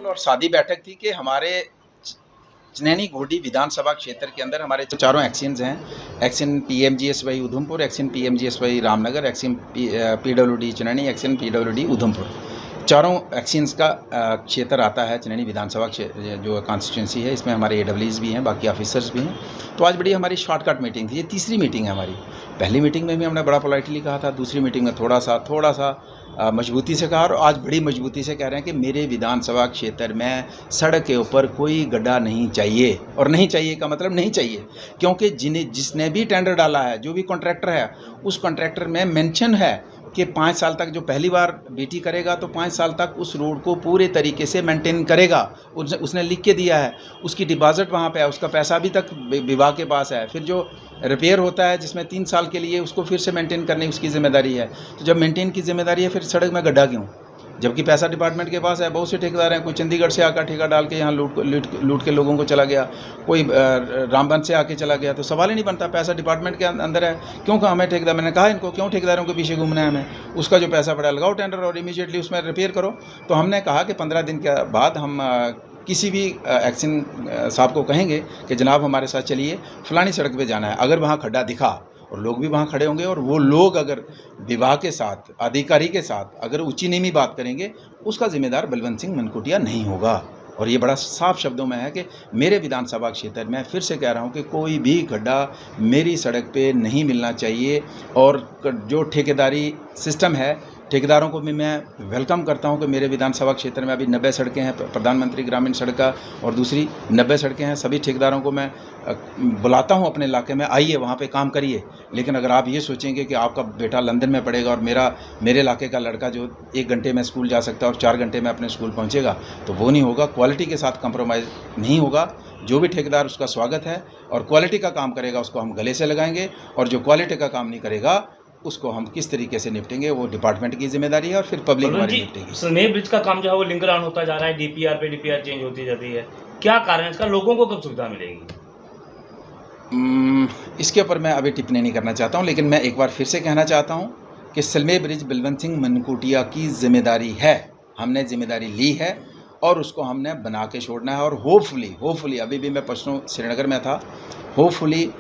और सादी बैठक थी कि हमारे चनैनी घोडी विधानसभा क्षेत्र के अंदर हमारे चारों एक्सियंस हैं। एक्सियन PMGSY Udhampur, एक्सियन PMGSY Ramnagar, एक्सियन PWD Chenani, एक्सियन PWD Udhampur. चारों एक्सियंस का क्षेत्र आता है चनैनी विधानसभा जो कॉन्स्टिट्यूंसी है। इसमें हमारे एडब्ल्यूज भी हैं, बाकी ऑफिसर्स भी हैं। तो आज बड़ी हमारी शॉर्टकट मीटिंग थी। ये तीसरी मीटिंग है हमारी। पहली मीटिंग में भी हमने बड़ा पोलाइटली कहा था, दूसरी मीटिंग में थोड़ा सा मजबूती से कहा, और आज बड़ी मजबूती से कह रहे हैं कि मेरे विधानसभा क्षेत्र में सड़क के ऊपर कोई गड्ढा नहीं चाहिए। और नहीं चाहिए का मतलब नहीं चाहिए, क्योंकि जिसने भी टेंडर डाला है, जो भी कॉन्ट्रैक्टर है, उस कॉन्ट्रैक्टर में मेंशन है कि 5 साल तक जो पहली बार बीटी करेगा तो 5 साल तक उस रोड को पूरे तरीके से मेंटेन करेगा। उसने लिख के दिया है, उसकी डिपॉजिट वहाँ पे है, उसका पैसा अभी तक विभाग के पास है। फिर जो रिपेयर होता है जिसमें 3 साल के लिए, उसको फिर से मेंटेन करने उसकी जिम्मेदारी है। तो जब मेंटेन की जिम्मेदारी है, फिर सड़क में गड्ढा क्यों? जबकि पैसा डिपार्टमेंट के पास है। बहुत से ठेकेदार हैं, कोई चंडीगढ़ से आकर ठेका डाल के यहाँ लूट के लोगों को चला गया, कोई रामबन से आके चला गया। तो सवाल ही नहीं बनता, पैसा डिपार्टमेंट के अंदर है, क्यों हमें ठेकेदार, मैंने कहा इनको, क्यों ठेकेदारों के पीछे घूमना है हमें? उसका जो पैसा पड़ा लगाओ टेंडर और इमीडिएटली उसमें रिपेयर करो। तो हमने कहा कि 15 दिन के बाद हम किसी भी एक्शन साहब को कहेंगे कि जनाब हमारे साथ चलिए, फलानी सड़क पे जाना है। अगर वहाँ खड्डा दिखा और लोग भी वहाँ खड़े होंगे, और वो लोग अगर विभाग के साथ, अधिकारी के साथ अगर ऊंची नीवी बात करेंगे, उसका जिम्मेदार बलवंत सिंह मनकोटिया नहीं होगा। और ये बड़ा साफ शब्दों में है कि मेरे विधानसभा क्षेत्र में, फिर से कह रहा हूँ कि कोई भी गड्ढा मेरी सड़क पे नहीं मिलना चाहिए। और जो ठेकेदारी सिस्टम है, ठेकेदारों को भी मैं वेलकम करता हूं कि मेरे विधानसभा क्षेत्र में अभी 90 सड़कें हैं, प्रधानमंत्री ग्रामीण सड़क और दूसरी 90 सड़कें हैं। सभी ठेकेदारों को मैं बुलाता हूं अपने इलाके में, आइए वहां पे काम करिए। लेकिन अगर आप ये सोचेंगे कि आपका बेटा लंदन में पढ़ेगा और मेरे इलाके का लड़का जो 1 घंटे में स्कूल जा सकता है और 4 घंटे में अपने स्कूल पहुँचेगा, तो वो नहीं होगा। क्वालिटी के साथ कंप्रोमाइज़ नहीं होगा। जो भी ठेकेदार, उसका स्वागत है, और क्वालिटी का काम करेगा उसको हम गले से लगाएंगे, और जो क्वालिटी का काम नहीं करेगा उसको हम किस तरीके से निपटेंगे वो डिपार्टमेंट की जिम्मेदारी है, और फिर पब्लिक हमारी निपटेगी। सलमेर ब्रिज का काम जो है वो लिंकरान होता जा रहा है, डीपीआर पे डीपीआर चेंज होती जाती है, क्या कारण है इसका? लोगों को कब सुविधा मिलेगी? इसके ऊपर मैं अभी टिप्पणी नहीं करना चाहता हूं, लेकिन मैं एक बार फिर से कहना चाहता हूं कि सलमेर ब्रिज बलवंत सिंह मनकोटिया की जिम्मेदारी है। हमने जिम्मेदारी ली है और उसको हमने बना के छोड़ना है। और होपफुली अभी भी मैं परसों श्रीनगर में था, होपफुली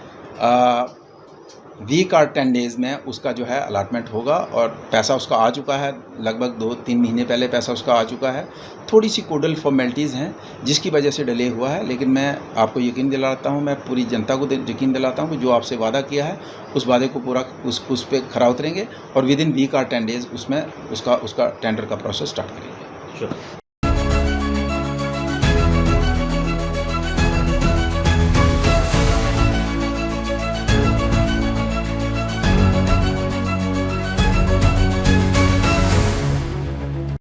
वीक और 10 डेज़ में उसका जो है अलॉटमेंट होगा, और पैसा उसका आ चुका है। लगभग 2-3 महीने पहले पैसा उसका आ चुका है। थोड़ी सी कोडल फॉर्मेलिटीज़ हैं जिसकी वजह से डिले हुआ है, लेकिन मैं आपको यकीन दिलाता हूं, मैं पूरी जनता को यकीन दिलाता हूं कि जो आपसे वादा किया है उस वादे को पूरा उस पर खरा उतरेंगे, और विदिन वीक और 10 डेज़ उसमें उसका टेंडर का प्रोसेस स्टार्ट करेंगे।